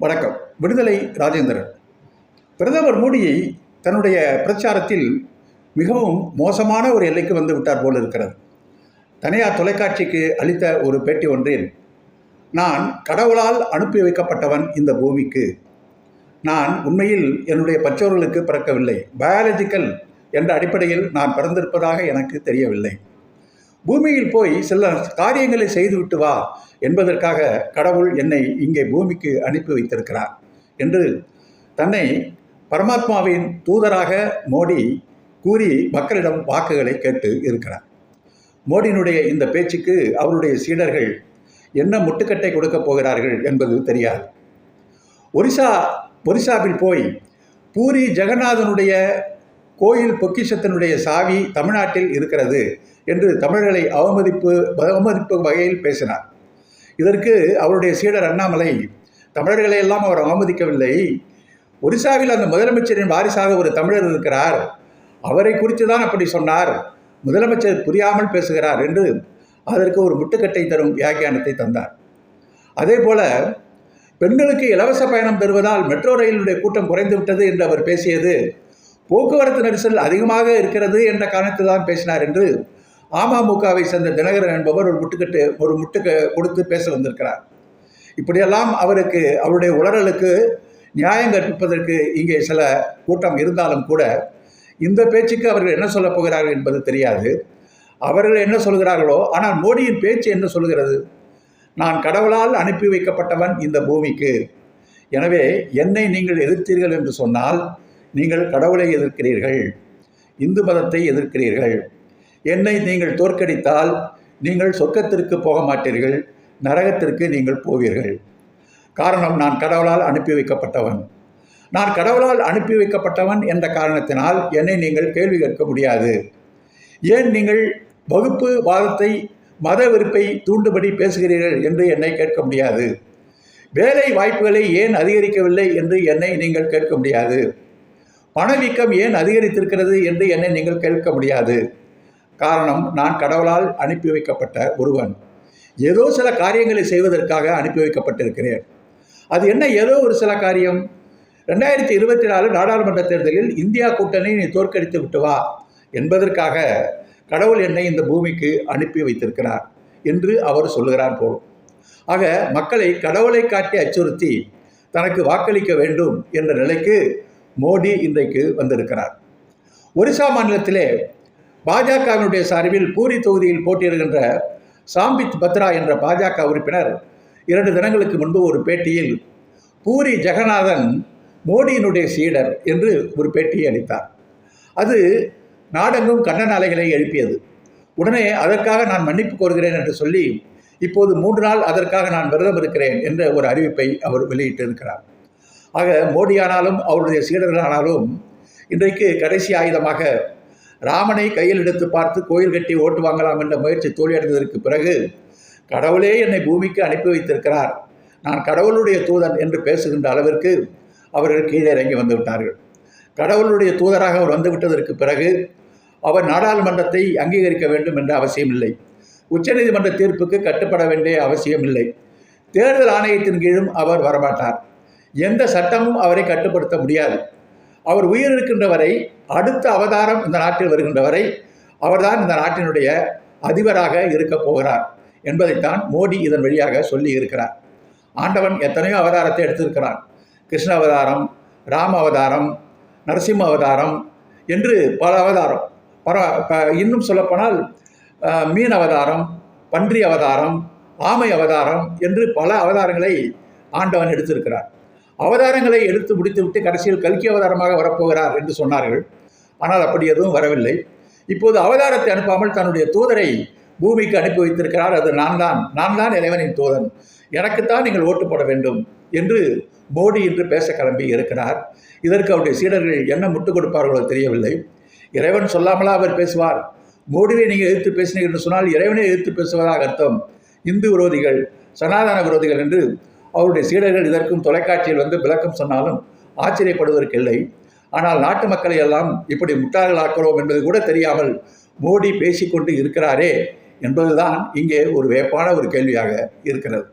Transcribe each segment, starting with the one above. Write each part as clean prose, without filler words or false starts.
வணக்கம். விடுதலை ராஜேந்திரன். பிரதமர் மோடியை தன்னுடைய பிரச்சாரத்தில் மிகவும் மோசமான ஒரு எல்லைக்கு வந்து விட்டார் போல் இருக்கிறது. தனியார் தொலைக்காட்சிக்கு அளித்த ஒரு பேட்டி ஒன்றில், நான் கடவுளால் அனுப்பி வைக்கப்பட்டவன் இந்த பூமிக்கு. நான் உண்மையில் என்னுடைய பெற்றோர்களுக்கு பிறக்கவில்லை. பயாலஜிக்கல் என்ற அடிப்படையில் நான் பிறந்திருப்பதாக எனக்கு தெரியவில்லை. பூமியில் போய் சில காரியங்களை செய்துவிட்டு வா என்பதற்காக கடவுள் என்னை இங்கே பூமிக்கு அனுப்பி வைத்திருக்கிறார் என்று தன்னை பரமாத்மாவின் தூதராக மோடி கூறி மக்களிடம் வாக்குகளை கேட்டு இருக்கிறார். மோடியினுடைய இந்த பேச்சுக்கு அவருடைய சீடர்கள் என்ன முட்டுக்கட்டை கொடுக்கப் போகிறார்கள் என்பது தெரியாது. ஒரிசாவில் போய் பூரி ஜெகநாதனுடைய கோயில் பொக்கிஷத்தினுடைய சாவி தமிழ்நாட்டில் இருக்கிறது என்று தமிழர்களை அவமதிப்பு வகையில் பேசினார். இதற்கு அவருடைய சீடர் அண்ணாமலை, தமிழர்களை எல்லாம் அவர் அவமதிக்கவில்லை, ஒரிசாவில் அந்த முதலமைச்சரின் வாரிசாக ஒரு தமிழர் இருக்கிறார், அவரை குறித்து தான் அப்படி சொன்னார், முதலமைச்சர் புரியாமல் பேசுகிறார் என்று அதற்கு ஒரு முட்டுக்கட்டை தரும் வியாக்கியானத்தை தந்தார். அதே போல பெண்களுக்கு இலவச பயணம் பெறுவதால் மெட்ரோ ரயிலுடைய கூட்டம் குறைந்துவிட்டது என்று அவர் பேசியது போக்குவரத்து நெரிசல் அதிகமாக இருக்கிறது என்ற காரணத்தில் தான் பேசினார் என்று அமமுகவை சேர்ந்த தினகரன் என்பவர் ஒரு முட்டுக்கு கொடுத்து பேச வந்திருக்கிறார். இப்படியெல்லாம் அவருடைய உளறலுக்கு நியாயம் கற்பிப்பதற்கு இங்கே சில கூட்டம் இருந்தாலும் கூட இந்த பேச்சுக்கு அவர்கள் என்ன சொல்லப் போகிறார்கள் என்பது தெரியாது. அவர்கள் என்ன சொல்கிறார்களோ, ஆனால் மோடியின் பேச்சு என்ன சொல்கிறது? நான் கடவுளால் அனுப்பி வைக்கப்பட்டவன் இந்த பூமிக்கு. எனவே என்னை நீங்கள் எதிர்த்தீர்கள் என்று சொன்னால் நீங்கள் கடவுளை எதிர்க்கிறீர்கள், இந்து மதத்தை எதிர்க்கிறீர்கள். என்னை நீங்கள் தோற்கடித்தால் நீங்கள் சொர்க்கத்திற்கு போக மாட்டீர்கள், நரகத்திற்கு நீங்கள் போவீர்கள். காரணம், நான் கடவுளால் அனுப்பி வைக்கப்பட்டவன். நான் கடவுளால் அனுப்பி வைக்கப்பட்டவன் என்ற காரணத்தினால் என்னை நீங்கள் கேள்வி கேட்க முடியாது. ஏன் நீங்கள் வகுப்பு வாதத்தை, மத வெறுப்பை தூண்டுபடி பேசுகிறீர்கள் என்று என்னை கேட்க முடியாது. வேலை வாய்ப்புகளை ஏன் அதிகரிக்கவில்லை என்று என்னை நீங்கள் கேட்க முடியாது. பணவீக்கம் ஏன் அதிகரித்திருக்கிறது என்று என்னை நீங்கள் கேட்க முடியாது. காரணம், நான் கடவுளால் அனுப்பி வைக்கப்பட்ட ஒருவன். ஏதோ சில காரியங்களை செய்வதற்காக அனுப்பி வைக்கப்பட்டிருக்கிறேன். அது என்ன ஏதோ ஒரு சில காரியம்? 2024 நாடாளுமன்ற தேர்தலில் இந்தியா கூட்டணி நீ தோற்கடித்து விட்டு வா என்பதற்காக கடவுள் என்னை இந்த பூமிக்கு அனுப்பி வைத்திருக்கிறார் என்று அவர் சொல்லுகிறார் போலும். ஆக மக்களை கடவுளை காட்டி அச்சுறுத்தி தனக்கு வாக்களிக்க வேண்டும் என்ற நிலைக்கு மோடி இன்றைக்கு வந்திருக்கிறார். ஒரிசா மாநிலத்திலே பாஜகவினுடைய சார்பில் பூரி தொகுதியில் போட்டியிடுகின்ற சாம்பித் பத்ரா என்ற பாஜக உறுப்பினர் 2 தினங்களுக்கு முன்பு ஒரு பேட்டியில் பூரி ஜெகநாதன் மோடியினுடைய சீடர் என்று ஒரு பேட்டியை அளித்தார். அது நாடெங்கும் கண்டன அலைகளை எழுப்பியது. உடனே அதற்காக நான் மன்னிப்பு கோருகிறேன் என்று சொல்லி இப்போது 3 நாள் அதற்காக நான் விரதம் இருக்கிறேன் என்ற ஒரு அறிவிப்பை அவர் வெளியிட்டிருக்கிறார். ஆக மோடியானாலும் அவருடைய சீடர்களானாலும் இன்றைக்கு கடைசி ஆயுதமாக ராமனை கையில் எடுத்து பார்த்து கோயில் கட்டி ஓட்டு வாங்கலாம் என்ற முயற்சி தோல்வியடைந்ததற்கு பிறகு கடவுளே என்னை பூமிக்கு அனுப்பி வைத்திருக்கிறார், நான் கடவுளுடைய தூதன் என்று பேசுகின்ற அளவிற்கு அவர்கள் கீழே இறங்கி வந்து விட்டார்கள். கடவுளுடைய தூதராக அவர் வந்துவிட்டதற்கு பிறகு அவர் நாடாளுமன்றத்தை அங்கீகரிக்க வேண்டும் என்ற அவசியமில்லை. உச்சநீதிமன்ற தீர்ப்புக்கு கட்டுப்பட வேண்டிய அவசியமில்லை. தேர்தல் ஆணையத்தின் கீழும் அவர் வரமாட்டார். எந்த சட்டமும் அவரை கட்டுப்படுத்த முடியாது. அவர் உயிர் இருக்கின்ற வரை, அடுத்த அவதாரம் இந்த நாட்டில் வருகின்ற வரை அவர்தான் இந்த நாட்டினுடைய அதிபராக இருக்கப் போகிறார் என்பதைத்தான் மோடி இதன் வழியாக சொல்லி இருக்கிறார். ஆண்டவன் எத்தனையோ அவதாரத்தை எடுத்திருக்கிறான். கிருஷ்ண அவதாரம், ராம அவதாரம், நரசிம்ம அவதாரம் என்று பல அவதாரம். இன்னும் சொல்லப்போனால் மீன் அவதாரம், பன்றி அவதாரம், ஆமை அவதாரம் என்று பல அவதாரங்களை ஆண்டவன் எடுத்திருக்கிறார். அவதாரங்களை எடுத்து முடித்துவிட்டு கடைசியில் கல்கி அவதாரமாக வரப்போகிறார் என்று சொன்னார்கள். ஆனால் அப்படி எதுவும் வரவில்லை. இப்போது அவதாரத்தை அனுப்பாமல் தன்னுடைய தூதரை பூமிக்கு அனுப்பி வைத்திருக்கிறார். அது நான் தான் இறைவனின் தூதன், எனக்குத்தான் நீங்கள் ஓட்டு போட வேண்டும் என்று மோடி இன்று பேச கிளம்பி இருக்கிறார். இதற்கு அவருடைய சீடர்கள் என்ன முட்டுக் கொடுப்பார்களோ தெரியவில்லை. இறைவன் சொல்லாமலா அவர் பேசுவார்? மோடியை நீங்கள் எதிர்த்து பேசினீர்கள் என்று சொன்னால் இறைவனை எதிர்த்து பேசுவதாக அர்த்தம். இந்து விரோதிகள், சனாதன விரோதிகள் என்று அவருடைய சீடர்கள் இதற்கும் தொலைக்காட்சியில் வந்து விளக்கம் சொன்னாலும் ஆச்சரியப்படுவதற்கில்லை. ஆனால் நாட்டு மக்களை எல்லாம் இப்படி முட்டாள்களாக்கிறோம் என்பது கூட தெரியாமல் மோடி பேசிக்கொண்டு இருக்கிறாரே என்பதுதான் இங்கே ஒரு வியப்பான ஒரு கேள்வியாக இருக்கிறது.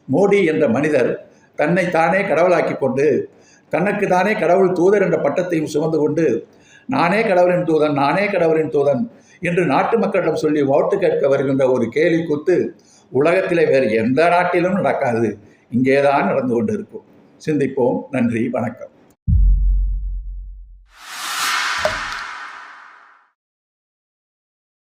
மோடி என்ற மனிதர் தன்னைத்தானே கடவுளாக்கி கொண்டு தனக்கு தானே கடவுள் தூதர் என்ற பட்டத்தையும் சுமந்து கொண்டு நானே கடவுளின் தூதன், நானே கடவுளின் தூதன் என்று நாட்டு மக்களிடம் சொல்லி ஓட்டு கேட்க வருகின்ற ஒரு கேலி கூத்து உலகத்திலே வேறு எந்த நாட்டிலும் நடக்காது. இங்கேதான் நடந்து கொண்டு இருக்கும். சிந்திப்போம். நன்றி, வணக்கம்.